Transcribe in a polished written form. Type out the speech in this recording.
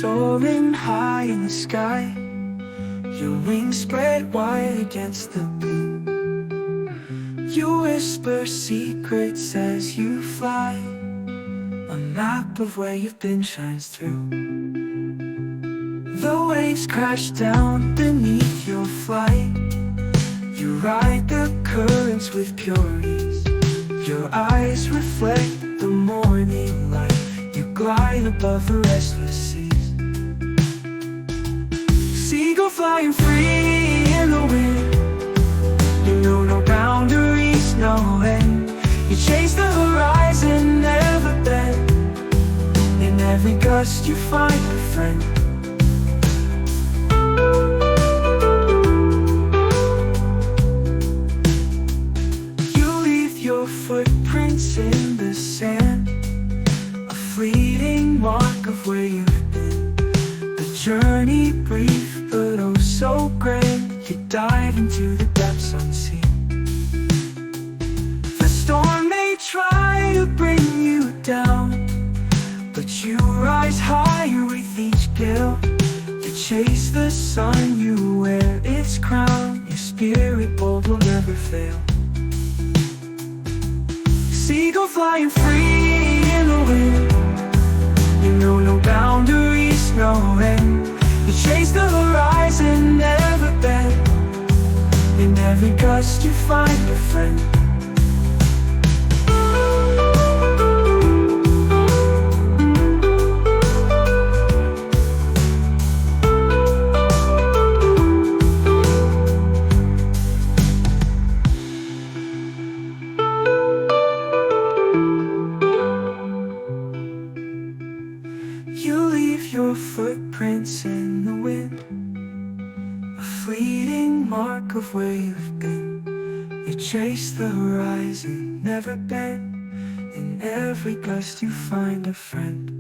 soaring high in the sky, your wings spread wide against the blue. You whisper secrets as you fly, a map of where you've been shines through. The waves crash down beneath your flight, you ride the currents with pure ease. Your eyes reflect the morning light, you glide above the restless seas. Seagull flying free in the wind, you know no boundaries, no end. You chase the horizon, never bend. In every gust you find a friend. You leave your footprints in the sand, a fleeting mark of where you've been. The journey brief but oh so grand, you dive into the depths unseen. The storm may try to bring you down, but you rise higher with each gale. You chase the sun, you wear its crown, your spirit bold will never fail. Seagull flying free in the wind, you know no boundaries, no end. You chase the horizon, never bend. In every gust you find a friend. You leave your footprints in the wind, a fleeting mark of where you've been. You chase the horizon, never bend. In every gust you find a friend.